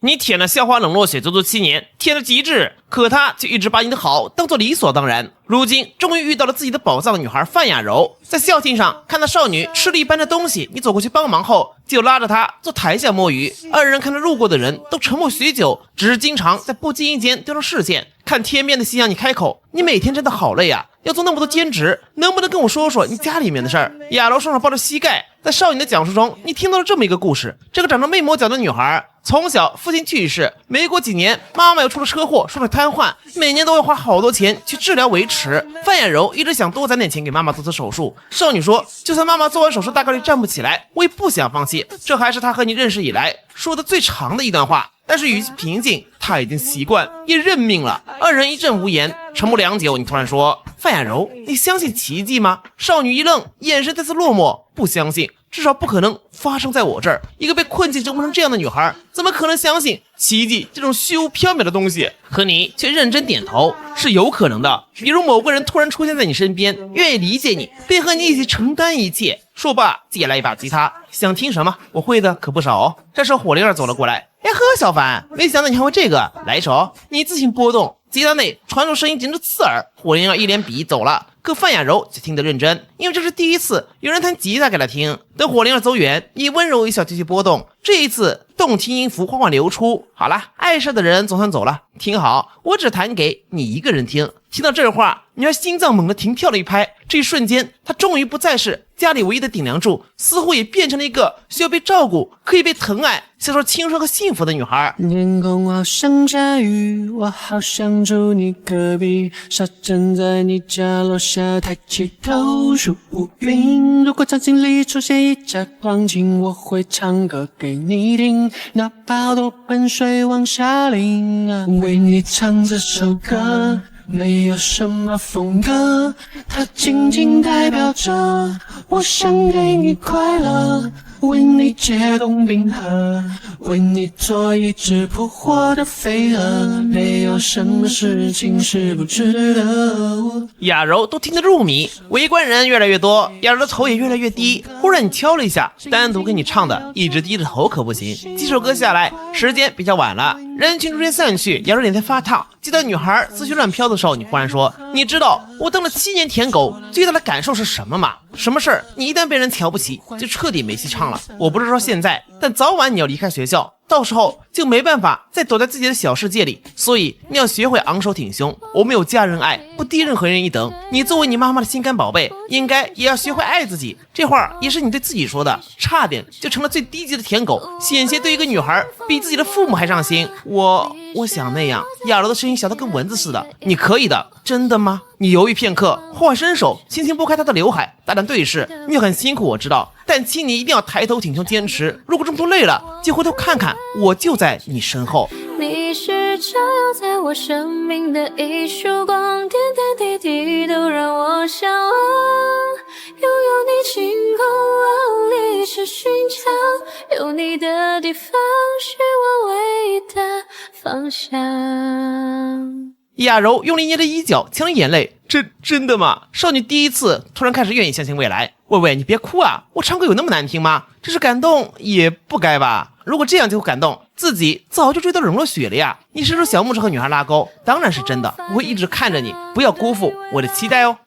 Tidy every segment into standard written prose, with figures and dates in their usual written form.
你舔了校花冷落雪足足7年，舔了极致，可他却一直把你的好当作理所当然。如今终于遇到了自己的宝藏女孩范雅柔，在校庆上看到少女吃了一般的东西，你走过去帮忙后，就拉着她做台下摸鱼。二人看着路过的人都沉默许久，只是经常在不经意间丢了视线。看天边的夕阳，你开口：“你每天真的好累啊，要做那么多兼职，能不能跟我说说你家里面的事儿？”雅柔双手抱着膝盖，在少女的讲述中，你听到了这么一个故事：这个长着妹魔角的女孩，从小父亲去世，没过几年，妈妈又出了车祸，双腿瘫痪，每年都要花好多钱去治疗维持。范雅柔一直想多攒点钱给妈妈做次手术。少女说：“就算妈妈做完手术大概率站不起来，我也不想放弃。”这还是她和你认识以来说的最长的一段话。但是语气平静，他已经习惯也认命了。二人一阵无言，沉默良久，你突然说：“范雅柔，你相信奇迹吗？”少女一愣，眼神再次落寞，不相信，至少不可能发生在我这儿。一个被困境折磨成这样的女孩，怎么可能相信奇迹这种虚无缥缈的东西？可你却认真点头，是有可能的。比如某个人突然出现在你身边，愿意理解你，并和你一起承担一切。说罢，借来一把吉他，想听什么？我会的可不少哦。这时候火灵儿走了过来，哎呵，小凡，没想到你还会这个，来一首。你自行拨动，吉他内传出声音简直刺耳。火灵儿一脸鄙夷走了，可范雅柔却听得认真，因为这是第一次有人弹吉他给她听。等火灵儿走远，你温柔一笑继续拨动，这一次动听音符缓缓流出。好了，碍事的人总算走了，听好，我只弹给你一个人听。听到这话，女孩心脏猛地停跳了一拍。这一瞬间，她终于不再是家里唯一的顶梁柱，似乎也变成了一个需要被照顾、可以被疼爱、享受青春和幸福的女孩。天空好像下雨，我好想住你隔壁，沙阵在你家楼下抬起头数乌云。如果场景里出现一架钢琴，我会唱歌给你听，哪怕多盆水往下淋啊，为你唱这首歌。没有什么风格，它仅仅代表着我想给你快乐，为你解冻冰河，为你做一只扑火的飞蛾，没有什么事情是不值得。雅柔都听得入迷，围观人越来越多，雅柔的头也越来越低。忽然你敲了一下，单独给你唱的，一直低着头可不行。几首歌下来，时间比较晚了，人群逐渐散去，雅柔脸在发烫。记得女孩思绪乱飘的时候，你忽然说：“你知道我当了7年舔狗最大的感受是什么吗？什么事儿你一旦被人瞧不起，就彻底没戏唱了。我不是说现在，但早晚你要离开学校，到时候就没办法再躲在自己的小世界里，所以你要学会昂首挺胸。我们有家人爱，不低任何人一等。你作为你妈妈的心肝宝贝，应该也要学会爱自己。”这话也是你对自己说的，差点就成了最低级的舔狗，险些对一个女孩比自己的父母还上心。我想那样。雅柔的声音小得跟蚊子似的。你可以的。真的吗？你犹豫片刻，缓缓伸手轻轻拨开她的刘海，大胆对视。你很辛苦我知道，但请你一定要抬头挺胸坚持，如果中途累了就回头看看，我就在你身后。你是照耀在我生命的一束光，点点滴滴都让我向往，拥有你晴空万里是寻常，有你的地方是我唯一的方向。雅柔用力捏着衣角，强忍眼泪。真的吗？少女第一次突然开始愿意相信未来。喂，你别哭啊，我唱歌有那么难听吗？这是感动也不该吧。如果这样就会感动，自己早就追到冷若雪了呀。你是说小拇指和女孩拉钩？当然是真的，我会一直看着你，不要辜负我的期待哦。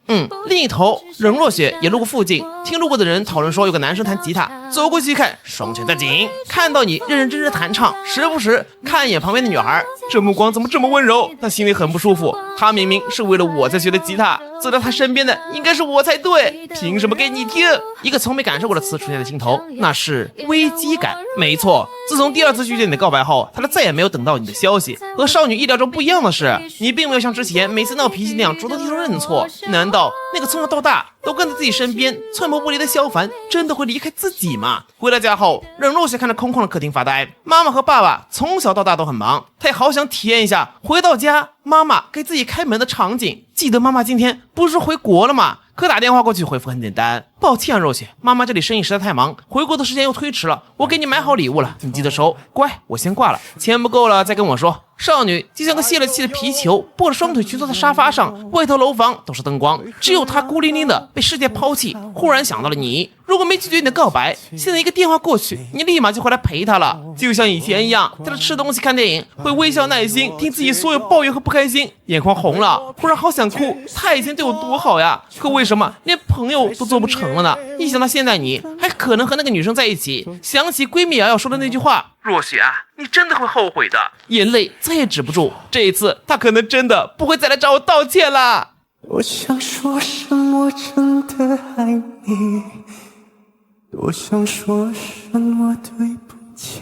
另一头冷若雪也路过附近，听路过的人讨论说有个男生弹吉他，走过去一看，双拳在紧，看到你认认真真弹唱，时不时看一眼旁边的女孩，这目光怎么这么温柔？他心里很不舒服，他明明是为了我才学的吉他，走到他身边的应该是我才对，凭什么给你听？一个从没感受过的词出现在心头，那是危机感。没错，自从第2次拒绝你的告白后，他再也没有等到你的消息。和少女意料中不一样的是，你并没有像之前每次闹脾气那样主动提出认错。难道那个从小到大都跟在自己身边寸步不离的萧凡真的会离开自己吗？回到家后，冷若雪看着空旷的客厅发呆。妈妈和爸爸从小到大都很忙，她也好想体验一下回到家妈妈给自己开门的场景。记得妈妈今天不是回国了吗？可打电话过去回复很简单，抱歉啊若雪，妈妈这里生意实在太忙，回国的时间又推迟了，我给你买好礼物了，你记得收。乖，我先挂了，钱不够了再跟我说。少女就像个泄了气的皮球，抱着双腿蜷缩在沙发上，外头楼房都是灯光，只有她孤零零的被世界抛弃。忽然想到了你，如果没拒绝你的告白，现在一个电话过去，你立马就回来陪她了，就像以前一样，在这吃东西看电影，会微笑耐心听自己所有抱怨和不开心，眼眶红了，忽然好想哭。他以前对我多好呀，可为什么连朋友都做不成了呢？一想到现在你还可能和那个女生在一起，想起闺蜜瑶瑶说的那句话，若雪啊，你真的会后悔的，眼泪再也止不住。这一次她可能真的不会再来找我道歉了。我想说声我真的爱你，多想说声我对不起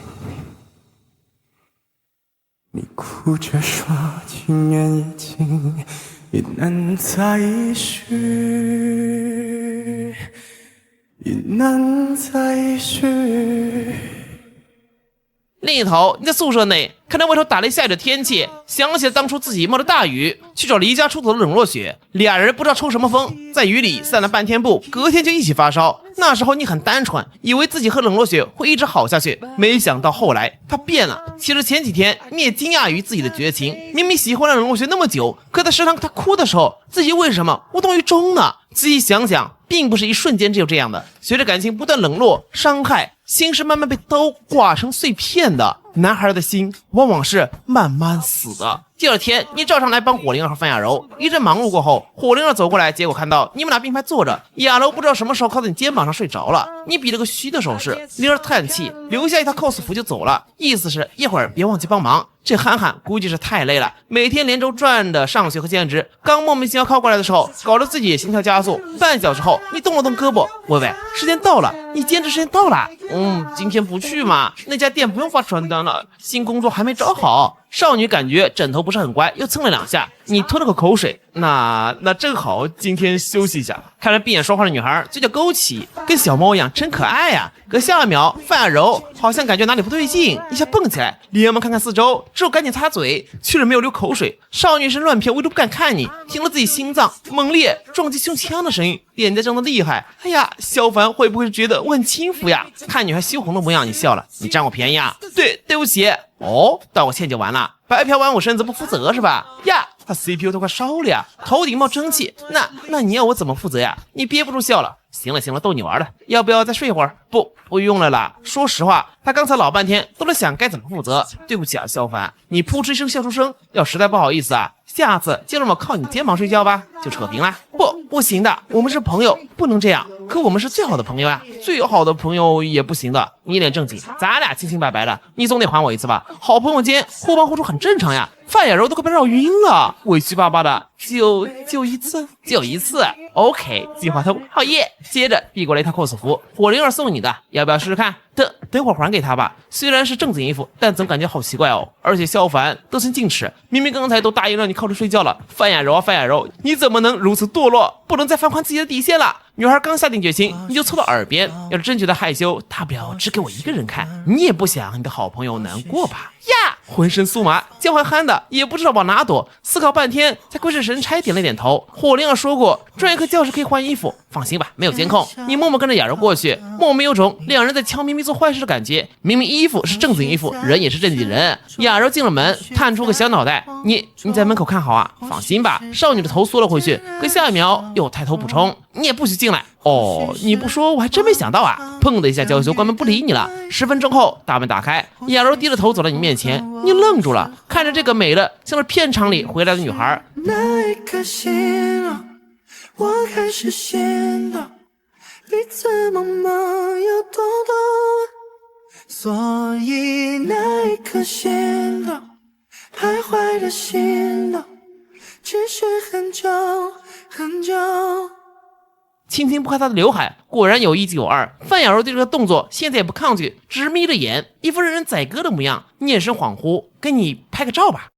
你，你哭着说情缘已尽，已难再续，已难再续。另一头，你在宿舍内看着外头打雷下雨的天气，想起了当初自己冒着大雨去找离家出走的冷若雪，俩人不知道抽什么风，在雨里散了半天步，隔天就一起发烧。那时候你很单纯，以为自己和冷若雪会一直好下去，没想到后来她变了。其实前几天你也惊讶于自己的绝情，明明喜欢了冷若雪那么久，可在食堂她哭的时候，自己为什么无动于衷呢？仔细想想，并不是一瞬间只有这样的，随着感情不断冷落伤害，心是慢慢被刀刮成碎片的。男孩的心往往是慢慢死的。第二天，你照常来帮火灵儿和范雅柔。一阵忙碌过后，火灵儿走过来，结果看到你们俩并排坐着，雅柔不知道什么时候靠在你肩膀上睡着了。你比了个虚的手势，灵儿叹气，留下一套 cos 服就走了，意思是一会儿别忘记帮忙。这憨憨估计是太累了，每天连轴转的上学和兼职，刚莫名其妙靠过来的时候，搞得自己心跳加速。半小时后，你动了动胳膊，喂，时间到了，你兼职时间到了。今天不去嘛，那家店不用发传单了，新工作还没找好。少女感觉枕头不是很乖，又蹭了2下，你吞了口口水。那正好，今天休息一下。看着闭眼说话的女孩，嘴角勾起，跟小猫一样，真可爱呀。可下一秒，范雅柔好像感觉哪里不对劲，一下蹦起来，连忙看看四周，之后赶紧擦嘴，确实没有流口水。少女神乱飘，唯独不敢看你，听了自己心脏猛烈撞击胸腔的声音，脸颊胀得厉害。哎呀，萧凡会不会觉得我很轻浮呀？看女孩羞红的模样，你笑了，你占我便宜啊？对不起。道个歉就完了，白嫖完我身子不负责是吧？呀，他 CPU 都快烧了呀，头顶冒蒸汽，那你要我怎么负责呀？你憋不住笑了。行了，逗你玩了，要不要再睡一会儿？不用了啦。说实话，他刚才老半天都在想该怎么负责。对不起啊，萧凡，你扑哧一声笑出声，要实在不好意思啊，下次就让我靠你肩膀睡觉吧，就扯平了。不行的，我们是朋友，不能这样。可我们是最好的朋友呀，最好的朋友也不行的。你一脸正经，咱俩清清白白的，你总得还我一次吧？好朋友间互帮互助很正常呀。范雅柔都快被绕晕了，委屈巴巴的，就一次，OK， 计划通，好耶！接着递过来一套 cos 服，火灵儿送你的，要不要试试看？等会儿还给他吧。虽然是正经衣服，但总感觉好奇怪哦。而且萧凡得寸进尺，明明刚才都答应让你靠着睡觉了。范雅柔，你怎么能如此堕落？不能再放宽自己的底线了。女孩刚下定决心，你就凑到耳边，要是真觉得害羞，大不了只给我一个人看，你也不想你的好朋友难过吧？呀，浑身酥麻，脚还憨的，也不知道往哪躲，思考半天才鬼使神差点了点头。火灵儿说过，专业课教室可以换衣服，放心吧，没有监控。你默默跟着雅柔过去，莫名有种两人在悄咪咪做坏事的感觉。明明衣服是正经衣服，人也是正经人。雅柔进了门，探出个小脑袋，你在门口看好啊，放心吧。少女的头缩了回去，可下一秒又抬头补充，你也不许进来。你不说我还真没想到啊！砰的一下，娇羞关门不理你了。10分钟后，大门打开，雅柔低着头走到你面前，你愣住了，看着这个美的像是片场里回来的女孩。那一颗心啊，我开始陷到彼此茫茫有多多，所以那一颗心啊，徘徊的心啊，只是很久很久。轻轻拨开他的刘海，果然有一就有二。范雅柔对这个动作现在也不抗拒，只是眯着眼，一副任人宰割的模样。你眼神恍惚，跟你拍个照吧。